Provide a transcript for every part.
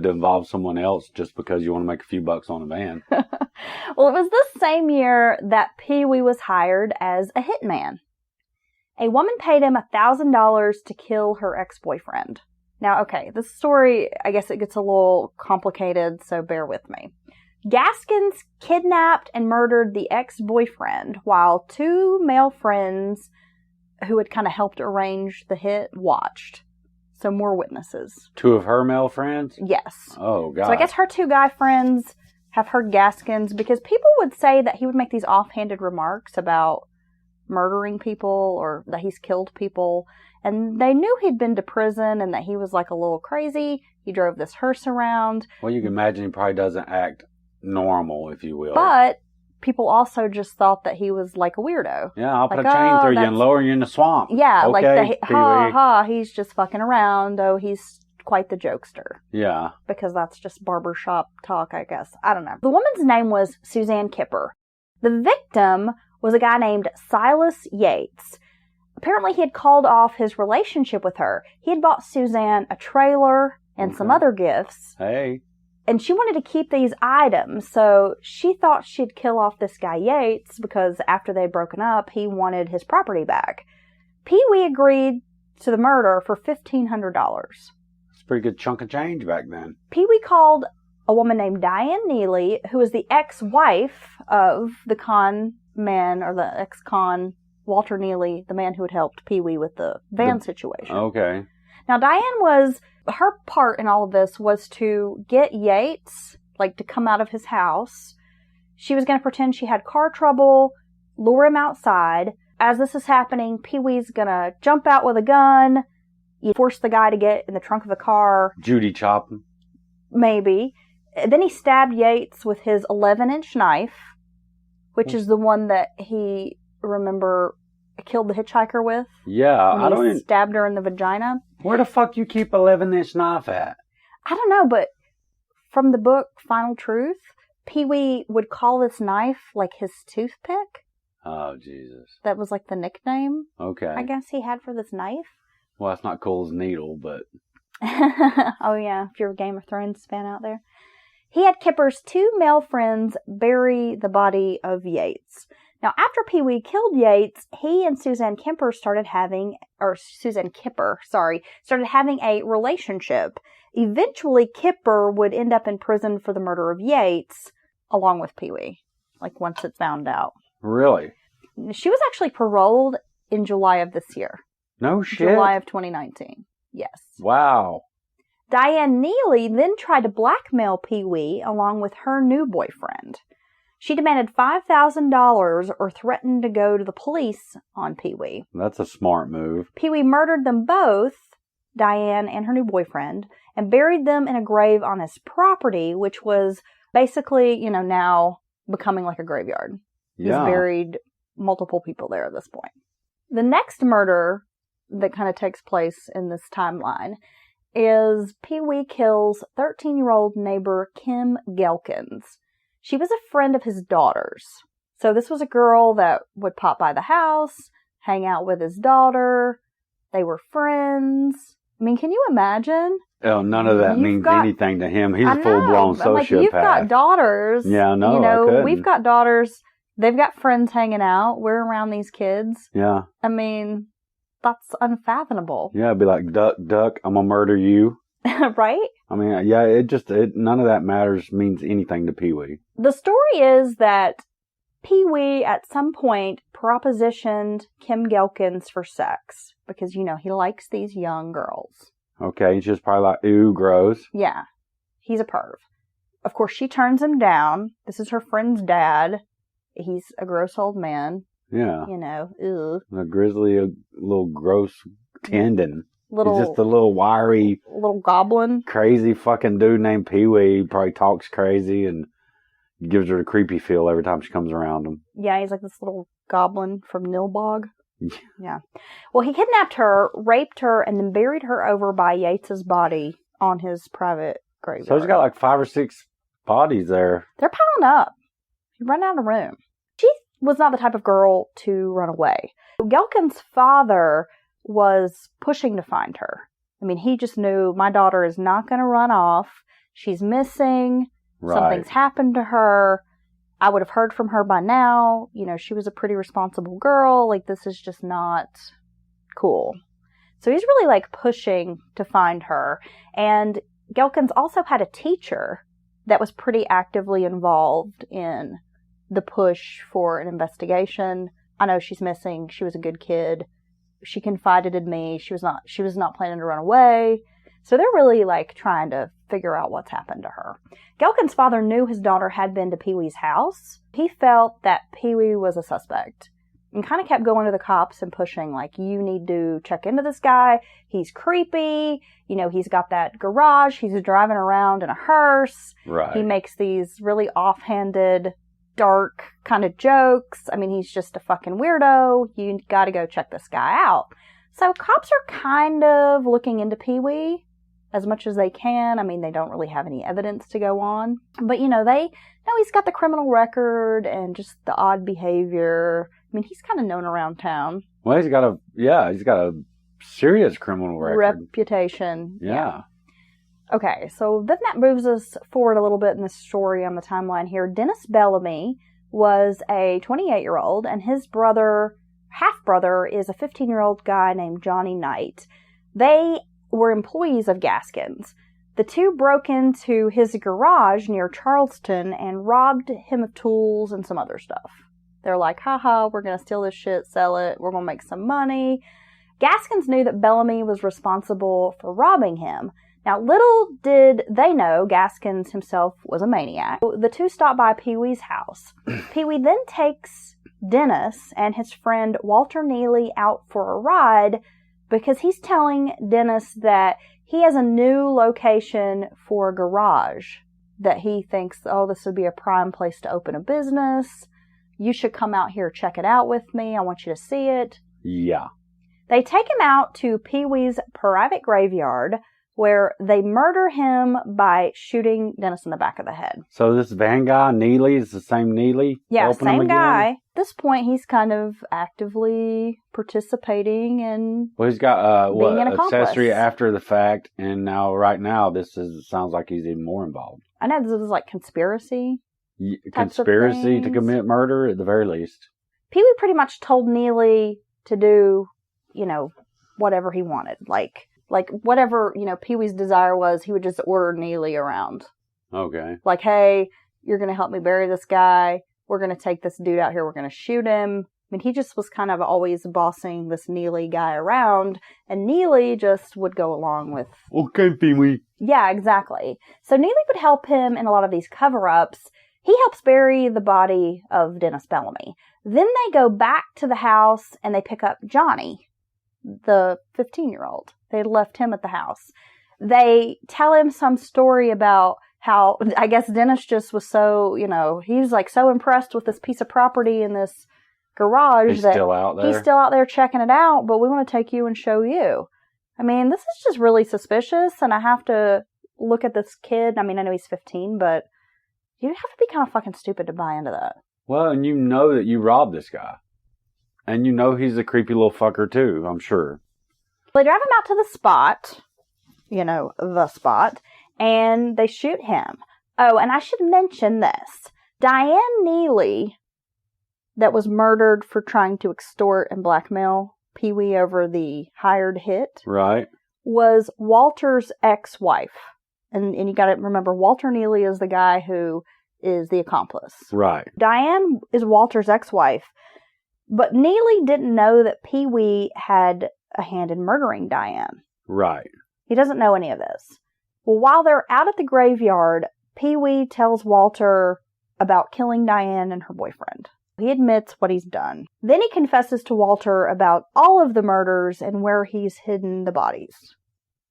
to involve someone else just because you want to make a few bucks on a van. Well, it was this same year that Pee Wee was hired as a hitman. A woman paid him $1,000 to kill her ex-boyfriend. Now, okay, this story, I guess it gets a little complicated, so bear with me. Gaskins kidnapped and murdered the ex-boyfriend while two male friends who had kind of helped arrange the hit watched. So more witnesses. Two of her male friends? Yes. Oh, God. So I guess her two guy friends have heard Gaskins because people would say that he would make these offhanded remarks about murdering people or that he's killed people. And they knew he'd been to prison and that he was like a little crazy. He drove this hearse around. Well, you can imagine he probably doesn't act normal, if you will. But people also just thought that he was like a weirdo. Yeah, I'll put a chain through you and lower you in the swamp. Yeah, okay, he's just fucking around. Oh, he's quite the jokester. Yeah. Because that's just barbershop talk, I guess. I don't know. The woman's name was Suzanne Kipper. The victim was a guy named Silas Yates. Apparently he had called off his relationship with her. He had bought Suzanne a trailer and some other gifts. Hey. And she wanted to keep these items, so she thought she'd kill off this guy Yates because after they'd broken up, he wanted his property back. Pee Wee agreed to the murder for $1,500. It's a pretty good chunk of change back then. Pee Wee called a woman named Diane Neely, who was the ex-wife of the con man, or the ex-con Walter Neely, the man who had helped Pee Wee with the van situation. Okay. Now, her part in all of this was to get Yates, like, to come out of his house. She was going to pretend she had car trouble, lure him outside. As this is happening, Pee Wee's going to jump out with a gun. You force the guy to get in the trunk of the car. Judy chopping. Maybe. Then he stabbed Yates with his 11-inch knife, which is the one that he, remember, killed the hitchhiker with. Yeah, He stabbed her in the vagina. Where the fuck you keep 11-inch knife at? I don't know, but from the book Final Truth, Pee Wee would call this knife like his toothpick. Oh, Jesus. That was like the nickname, Okay. I guess he had for this knife. Well, that's not cool as needle, but... Oh, yeah, if you're a Game of Thrones fan out there. He had Kipper's two male friends bury the body of Yates. Now, after Pee Wee killed Yates, he and Suzanne Kipper started having a relationship. Eventually, Kipper would end up in prison for the murder of Yates, along with Pee Wee, like once it's found out. Really? She was actually paroled in July of this year. No shit? July of 2019. Yes. Wow. Diane Neely then tried to blackmail Pee Wee along with her new boyfriend. She demanded $5,000 or threatened to go to the police on Pee Wee. That's a smart move. Pee Wee murdered them both, Diane and her new boyfriend, and buried them in a grave on his property, which was basically, now becoming like a graveyard. Yeah. He's buried multiple people there at this point. The next murder that kind of takes place in this timeline is Pee Wee kills 13-year-old neighbor Kim Gaskins. She was a friend of his daughter's. So this was a girl that would pop by the house, hang out with his daughter. They were friends. I mean, can you imagine? Oh, none of that means anything to him. He's a full-blown sociopath. Like, you've got daughters. Yeah, no, I couldn't. We've got daughters. They've got friends hanging out. We're around these kids. Yeah. I mean, that's unfathomable. Yeah, it'd be like, duck, I'm gonna murder you. Right? I mean, yeah, none of that means anything to Pee Wee. The story is that Pee Wee at some point propositioned Kim Gaskins for sex because, he likes these young girls. Okay, and she's probably like, ooh, gross. Yeah, he's a perv. Of course, she turns him down. This is her friend's dad. He's a gross old man. Yeah. Ew. A grizzly, a little gross tendon. He's Little, just a little wiry, little goblin. Crazy fucking dude named Pee Wee. He probably talks crazy and gives her a creepy feel every time she comes around him. Yeah, he's like this little goblin from Nilbog. Yeah. Well, he kidnapped her, raped her, and then buried her over by Yates's body on his private graveyard. So he's got like 5 or 6 bodies there. They're piling up. He ran out of room. She was not the type of girl to run away. Gaskins' father was pushing to find her. I mean, he just knew, my daughter is not going to run off. she's missing. Right. Something's happened to her. I would have heard from her by now. You know, she was a pretty responsible girl. Like, this is just not cool. So he's really, like, pushing to find her. And Gaskins also had a teacher that was pretty actively involved in the push for an investigation. I know she's missing. She was a good kid. She confided in me. She was not planning to run away. So they're really, like, trying to figure out what's happened to her. Gaskins' father knew his daughter had been to Pee Wee's house. He felt that Pee Wee was a suspect and kind of kept going to the cops and pushing, like, you need to check into this guy. He's creepy. You know, he's got that garage. He's driving around in a hearse. Right. He makes these really offhanded, dark kind of jokes. I mean, he's just a fucking weirdo. You got to go check this guy out. So cops are kind of looking into Pee Wee as much as they can. I mean, they don't really have any evidence to go on. But, you know, they know he's got the criminal record and just the odd behavior. I mean, he's kind of known around town. Well, he's got a serious criminal reputation. Yeah. Okay, so then that moves us forward a little bit in the story on the timeline here. Dennis Bellamy was a 28-year-old, and his half-brother, is a 15-year-old guy named Johnny Knight. They were employees of Gaskins. The two broke into his garage near Charleston and robbed him of tools and some other stuff. They're like, haha, we're going to steal this shit, sell it, we're going to make some money. Gaskins knew that Bellamy was responsible for robbing him. Now, little did they know Gaskins himself was a maniac. The two stop by Pee Wee's house. Pee Wee then takes Dennis and his friend Walter Neely out for a ride because he's telling Dennis that he has a new location for a garage that he thinks, oh, this would be a prime place to open a business. You should come out here, check it out with me. I want you to see it. Yeah. They take him out to Pee Wee's private graveyard where they murder him by shooting Dennis in the back of the head. So this van guy, Neely, is the same Neely? Yeah, same guy. At this point, he's kind of actively participating in he's got being an accomplice. Accessory after the fact, and right now sounds like he's even more involved. I know this is like conspiracy. Conspiracy to commit murder, at the very least. Pee Wee pretty much told Neely to do, you know, whatever he wanted. Like whatever, you know, Pee Wee's desire was, he would just order Neely around. Okay. Like, hey, you're going to help me bury this guy. We're going to take this dude out here. We're going to shoot him. I mean, he just was kind of always bossing this Neely guy around. And Neely just would go along with... Okay, Pee Wee. Yeah, exactly. So Neely would help him in a lot of these cover-ups. He helps bury the body of Dennis Bellamy. Then they go back to the house and they pick up Johnny, the 15-year-old. They had left him at the house. They tell him some story about how, I guess Dennis just was so, you know, he's like so impressed with this piece of property in this garage he's still out there. He's still out there checking it out, but we want to take you and show you. I mean, this is just really suspicious, and I have to look at this kid. I mean, I know he's 15, but you'd have to be kind of fucking stupid to buy into that. Well, and you know that you robbed this guy. And you know he's a creepy little fucker too, I'm sure. They drive him out to the spot, you know, the spot, and they shoot him. Oh, and I should mention this. Diane Neely, that was murdered for trying to extort and blackmail Pee Wee over the hired hit, right, was Walter's ex-wife. And you got to remember, Walter Neely is the guy who is the accomplice. Right. Diane is Walter's ex-wife. But Neely didn't know that Pee Wee had a hand in murdering Diane. Right. He doesn't know any of this. Well, while they're out at the graveyard, Pee Wee tells Walter about killing Diane and her boyfriend. He admits what he's done. Then he confesses to Walter about all of the murders and where he's hidden the bodies.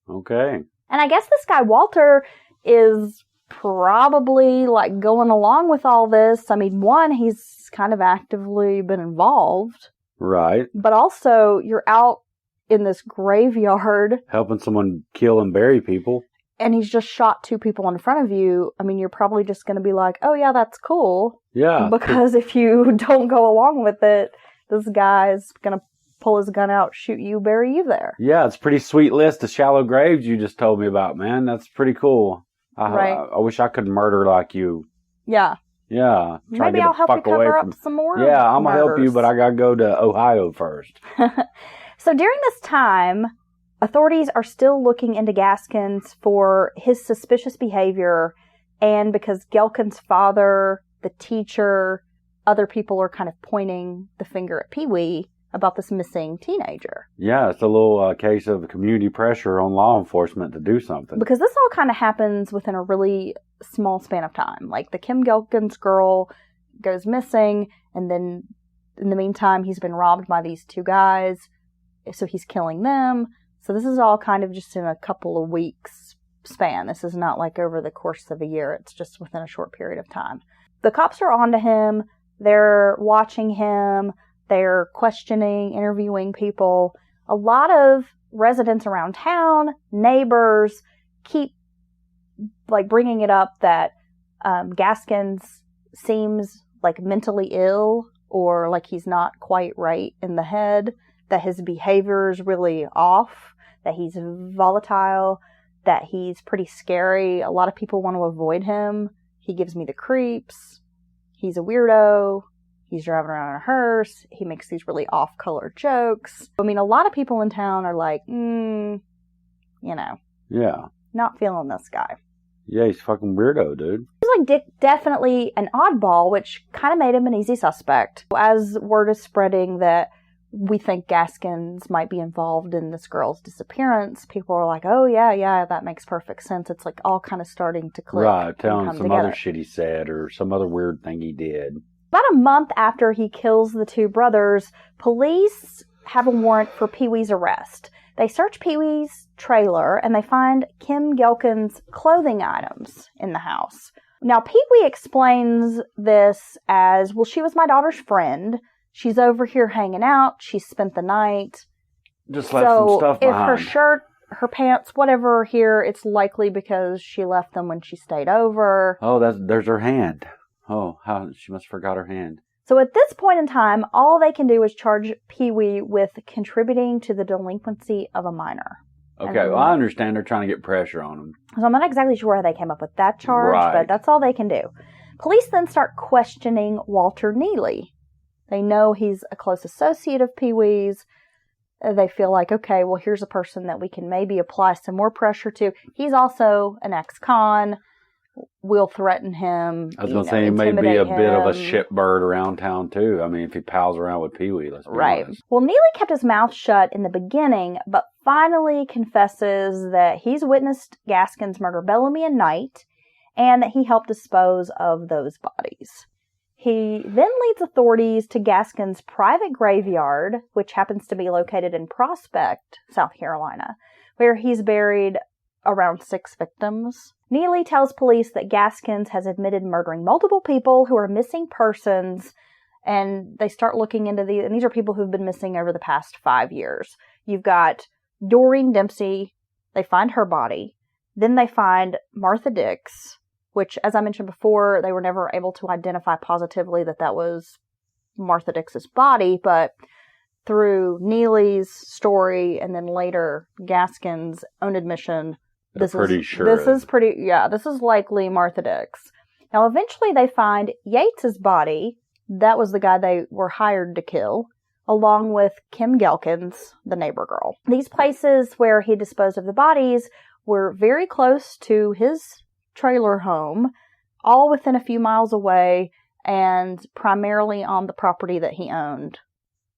Okay. And I guess this guy Walter is probably like going along with all this. I mean, one, he's kind of actively been involved. Right. But also, you're out in this graveyard. Helping someone kill and bury people. And he's just shot two people in front of you. I mean, you're probably just going to be like, oh yeah, that's cool. Yeah. Because if you don't go along with it, this guy's going to pull his gun out, shoot you, bury you there. Yeah, it's a pretty sweet list of shallow graves you just told me about, man. That's pretty cool. I wish I could murder like you. Yeah. Yeah. Maybe I'll help you cover up some more. Yeah, I'm going to help you, murders. but I got to go to Ohio first. So during this time, authorities are still looking into Gaskins for his suspicious behavior, and because Gelkin's father, the teacher, other people are kind of pointing the finger at Pee Wee about this missing teenager. Yeah, it's a little case of community pressure on law enforcement to do something. Because this all kind of happens within a really small span of time. Like, the Kim Gelkin's girl goes missing, and then in the meantime, he's been robbed by these two guys, so he's killing them. So this is all kind of just in a couple of weeks span. This is not like over the course of a year. It's just within a short period of time. The cops are onto him. They're watching him. They're questioning, interviewing people. A lot of residents around town, neighbors, keep like bringing it up that Gaskins seems like mentally ill, or like he's not quite right in the head, that his behavior is really off, that he's volatile, that he's pretty scary. A lot of people want to avoid him. He gives me the creeps. He's a weirdo. He's driving around in a hearse. He makes these really off-color jokes. I mean, a lot of people in town are like, Yeah. not feeling this guy. Yeah, he's a fucking weirdo, dude. He's like definitely an oddball, which kind of made him an easy suspect. As word is spreading that we think Gaskins might be involved in this girl's disappearance, people are like, oh, yeah, that makes perfect sense. It's like all kind of starting to click. Right, telling some together. other shit he said or some other weird thing he did. About a month after he kills the two brothers, police have a warrant for Pee Wee's arrest. They search Pee Wee's trailer and they find Kim Gelkin's clothing items in the house. Now, Pee Wee explains this as, well, she was my daughter's friend. She's over here hanging out. She spent the night. Just left some stuff behind. If her shirt, her pants, whatever are here, it's likely because she left them when she stayed over. Oh, there's her hand. Oh, she must have forgot her hand. So at this point in time, all they can do is charge Pee Wee with contributing to the delinquency of a minor. Okay, well, I understand they're trying to get pressure on him. So I'm not exactly sure how they came up with that charge, Right. but that's all they can do. Police then start questioning Walter Neely. They know he's a close associate of Pee Wee's. They feel like, okay, well, here's a person that we can maybe apply some more pressure to. He's also an ex-con. We'll threaten him. I was going to say he may be a bit of a shitbird around town, too. I mean, if he pals around with Pee Wee, let's be honest. Well, Neely kept his mouth shut in the beginning, but finally confesses that he's witnessed Gaskins murder Bellamy and Knight, and that he helped dispose of those bodies. He then leads authorities to Gaskins' private graveyard, which happens to be located in Prospect, South Carolina, where he's buried around 6 victims. Neely tells police that Gaskins has admitted murdering multiple people who are missing persons, and they start looking into these, and these are people who've been missing over the past 5 years. You've got Doreen Dempsey. They find her body. Then they find Martha Dix, which, as I mentioned before, they were never able to identify positively that was Martha Dix's body, but through Neely's story and then later Gaskins' own admission, this is likely Martha Dix. Now, eventually they find Yates's body. That was the guy they were hired to kill, along with Kim Gelkins, the neighbor girl. These places where he disposed of the bodies were very close to his trailer home, all within a few miles away, and primarily on the property that he owned.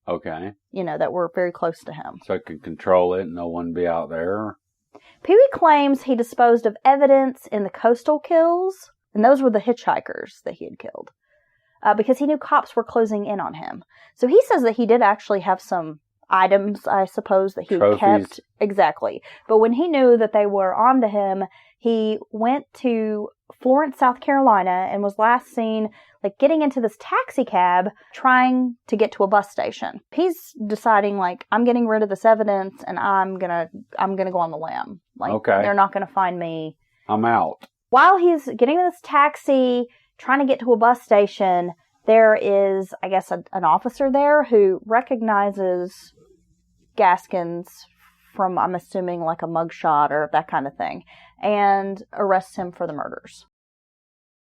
Okay. That were very close to him. So he could control it and no one be out there. Pee Wee claims he disposed of evidence in the coastal kills, and those were the hitchhikers that he had killed, because he knew cops were closing in on him. So he says that he did actually have some items, I suppose, that he kept. Exactly. But when he knew that they were onto him, he went to Florence, South Carolina, and was last seen getting into this taxi cab trying to get to a bus station. He's deciding I'm getting rid of this evidence and I'm gonna go on the limb. Okay. They're not gonna find me. I'm out. While he's getting in this taxi, trying to get to a bus station, there is, I guess, an officer there who recognizes Gaskins from, I'm assuming, a mugshot or that kind of thing. and arrests him for the murders.